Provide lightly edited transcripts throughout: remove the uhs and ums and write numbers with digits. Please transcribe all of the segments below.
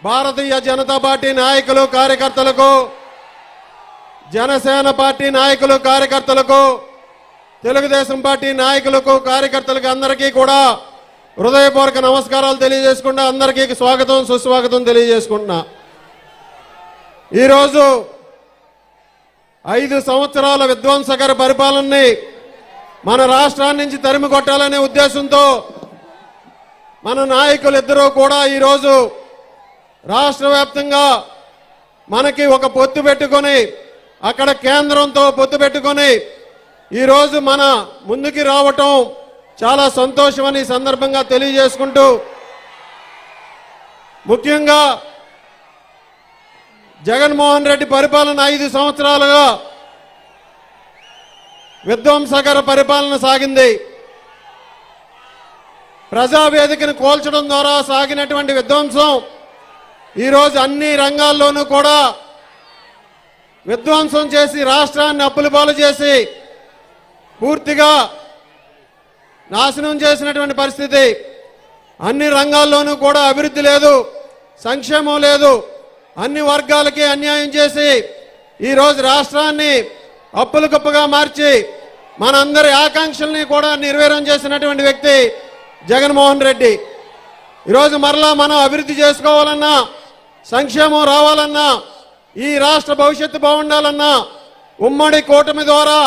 Bharatiya Janata party నాయకులు కార్యకర్తలకు, Janasena party నాయకులు కార్యకర్తలకు, తెలుగుదేశం పార్టీ నాయకులకు కార్యకర్తలకు అందరికీ కూడా హృదయపూర్వక నమస్కారాలు తెలియజేసుకుంటూ అందరికీ స్వాగతం సుస్వాగతం తెలియజేసుకుంటున్నా. ఈరోజు 5 సంవత్సరాల విధ్వంసకర పరిపాలనని మన రాష్ట్రాన్ని నుంచి తరిమి కొట్టాలనే ఉద్దేశంతో మన నాయకులు ఇద్దరూ కూడా ఈరోజు రాష్ట్ర వ్యాప్తంగా మనకి ఒక పొత్తు పెట్టుకొని, అక్కడ కేంద్రంతో పొత్తు పెట్టుకొని ఈరోజు మన ముందుకి రావటం చాలా సంతోషమని సందర్భంగా తెలియజేసుకుంటూ, ముఖ్యంగా జగన్మోహన్ రెడ్డి పరిపాలన 5 సంవత్సరాలుగా విధ్వంసకర పరిపాలన సాగింది. ప్రజావేదికను కోల్చడం ద్వారా సాగినటువంటి విధ్వంసం ఈరోజు అన్ని రంగాల్లోనూ కూడా విధ్వంసం చేసి రాష్ట్రాన్ని అప్పుల పాలు చేసి పూర్తిగా నాశనం చేసినటువంటి పరిస్థితి. అన్ని రంగాల్లోనూ కూడా అభివృద్ధి లేదు, సంక్షేమం లేదు, అన్ని వర్గాలకి అన్యాయం చేసి ఈరోజు రాష్ట్రాన్ని అప్పుల కుప్పగా మార్చి మనందరి ఆకాంక్షల్ని కూడా నిర్వీర్యం చేసినటువంటి వ్యక్తి జగన్మోహన్ రెడ్డి. ఈరోజు మరలా మనం అభివృద్ధి చేసుకోవాలన్నా, సంక్షేమం రావాలన్నా, ఈ రాష్ట్ర భవిష్యత్తు బాగుండాలన్నా ఉమ్మడి కూటమి ద్వారా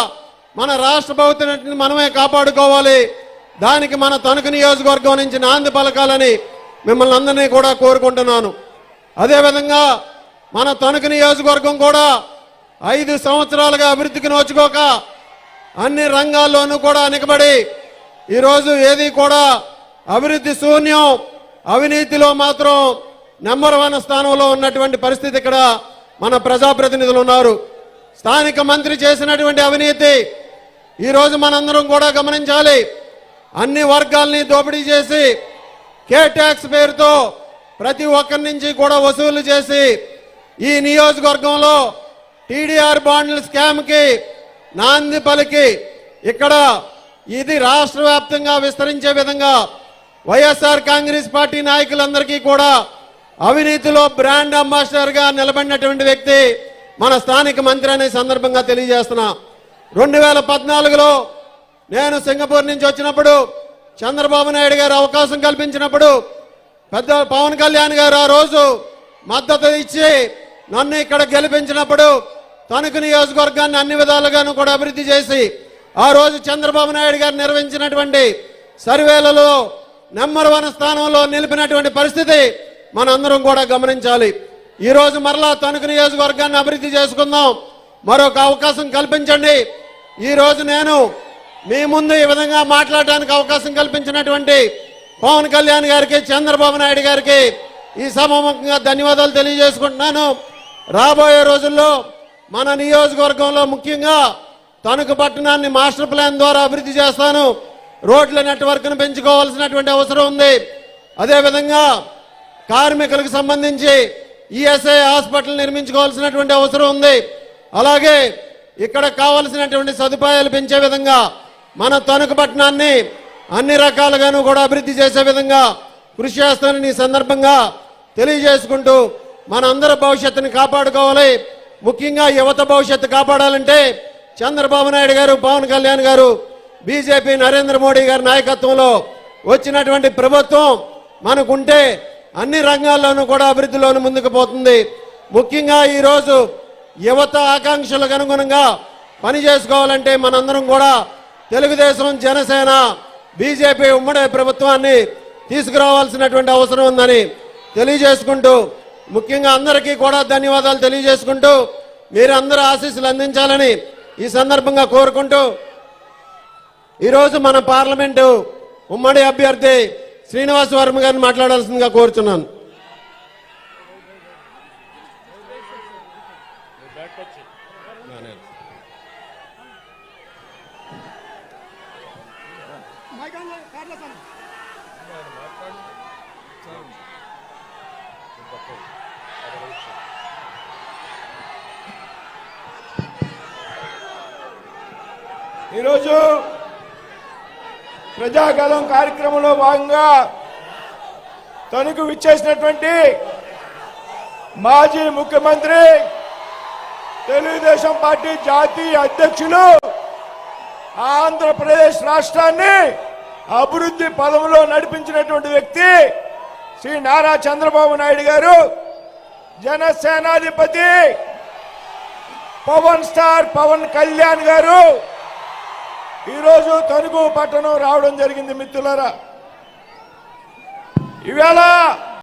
మన రాష్ట్ర భవిష్యత్తుని మనమే కాపాడుకోవాలి. దానికి మన తణుకు నియోజకవర్గం నుంచి నాంది పలకాలని మిమ్మల్ని అందరినీ కూడా కోరుకుంటున్నాను. అదేవిధంగా మన తణుకు నియోజకవర్గం కూడా 5 సంవత్సరాలుగా అభివృద్ధికి నోచుకోక అన్ని రంగాల్లోనూ కూడా వెనుకబడి ఈరోజు ఏది కూడా అభివృద్ధి శూన్యం, అవినీతిలో మాత్రం నెంబర్ 1 స్థానంలో ఉన్నటువంటి పరిస్థితి ఇక్కడ మన ప్రజాప్రతినిధులు ఉన్నారు. స్థానిక మంత్రి చేసినటువంటి అవినీతి ఈరోజు మనందరం కూడా గమనించాలి. అన్ని వర్గాల్ని దోపిడీ చేసి కే ట్యాక్స్ పేరుతో ప్రతి ఒక్కరి నుంచి కూడా వసూలు చేసి ఈ నియోజకవర్గంలో టీడీఆర్ బాండ్ల స్కామ్కి నాంది పలికి ఇక్కడ ఇది రాష్ట్ర వ్యాప్తంగా విస్తరించే విధంగా వైఎస్ఆర్ కాంగ్రెస్ పార్టీ నాయకులందరికీ కూడా అవినీతిలో బ్రాండ్ అంబాసిడర్గా నిలబడినటువంటి వ్యక్తి మన స్థానిక మంత్రి అనే సందర్భంగా తెలియజేస్తున్నా. 2014లో నేను సింగపూర్ నుంచి వచ్చినప్పుడు చంద్రబాబు నాయుడు గారు అవకాశం కల్పించినప్పుడు పెద్ద పవన్ కళ్యాణ్ గారు ఆ రోజు మద్దతు ఇచ్చి నన్ను ఇక్కడ గెలిపించినప్పుడు తణుకు నియోజకవర్గాన్ని అన్ని విధాలుగాను కూడా అభివృద్ధి చేసి ఆ రోజు చంద్రబాబు నాయుడు గారు నిర్వహించినటువంటి సర్వేలలో నెంబర్ 1 స్థానంలో నిలిపినటువంటి పరిస్థితి మనందరం కూడా గమనించాలి. ఈరోజు మరలా తణుకు నియోజకవర్గాన్ని అభివృద్ధి చేసుకుందాం, మరొక అవకాశం కల్పించండి. ఈరోజు నేను మీ ముందు ఈ విధంగా మాట్లాడడానికి అవకాశం కల్పించినటువంటి పవన్ కళ్యాణ్ గారికి, చంద్రబాబు నాయుడు గారికి ఈ సభాముఖంగా ధన్యవాదాలు తెలియజేసుకుంటున్నాను. రాబోయే రోజుల్లో మన నియోజకవర్గంలో ముఖ్యంగా తణుకు పట్టణాన్ని మాస్టర్ ప్లాన్ ద్వారా అభివృద్ధి చేస్తాను. రోడ్ల నెట్వర్క్ను పెంచుకోవాల్సినటువంటి అవసరం ఉంది. అదేవిధంగా కార్మికులకు సంబంధించి ఈఎస్ఐ హాస్పిటల్ నిర్మించుకోవాల్సినటువంటి అవసరం ఉంది. అలాగే ఇక్కడ కావాల్సినటువంటి సదుపాయాలు పెంచే విధంగా మన తణుకు పట్టణాన్ని అన్ని రకాలుగాను కూడా అభివృద్ధి చేసే విధంగా కృషి చేస్తానని ఈ సందర్భంగా తెలియజేసుకుంటూ మనందరి భవిష్యత్తుని కాపాడుకోవాలి. ముఖ్యంగా యువత భవిష్యత్తు కాపాడాలంటే చంద్రబాబు నాయుడు గారు, పవన్ కళ్యాణ్ గారు, బీజేపీ నరేంద్ర మోడీ గారి నాయకత్వంలో వచ్చినటువంటి ప్రభుత్వం మనకుంటే అన్ని రంగాల్లోనూ కూడా అభివృద్ధిలోనూ ముందుకు పోతుంది. ముఖ్యంగా ఈరోజు యువత ఆకాంక్షలకు అనుగుణంగా పని చేసుకోవాలంటే మనందరం కూడా తెలుగుదేశం, జనసేన, బీజేపీ ఉమ్మడి ప్రభుత్వాన్ని తీసుకురావాల్సినటువంటి అవసరం ఉందని తెలియజేసుకుంటూ ముఖ్యంగా అందరికీ కూడా ధన్యవాదాలు తెలియజేసుకుంటూ మీరందరూ ఆశీస్సులు అందించాలని ఈ సందర్భంగా కోరుకుంటూ ఈరోజు మన పార్లమెంటు ఉమ్మడి అభ్యర్థి శ్రీనివాస్ వర్మ గారిని మాట్లాడాల్సిందిగా కోరుచున్నాను. ఈరోజు ప్రజాగలం కార్యక్రమంలో భాగంగా తణుకు విచ్చేసినటువంటి మాజీ ముఖ్యమంత్రి తెలుగుదేశం పార్టీ జాతీయ అధ్యక్షులు ఆంధ్రప్రదేశ్ రాష్ట్రాన్ని అభివృద్ధి పదంలో నడిపించినటువంటి వ్యక్తి శ్రీ నారా చంద్రబాబు నాయుడు గారు, జనసేనాధిపతి పవన్ స్టార్ పవన్ కళ్యాణ్ గారు ఈరోజు తణుకు పట్టణం రావడం జరిగింది. మిత్రులారా, ఈవేళ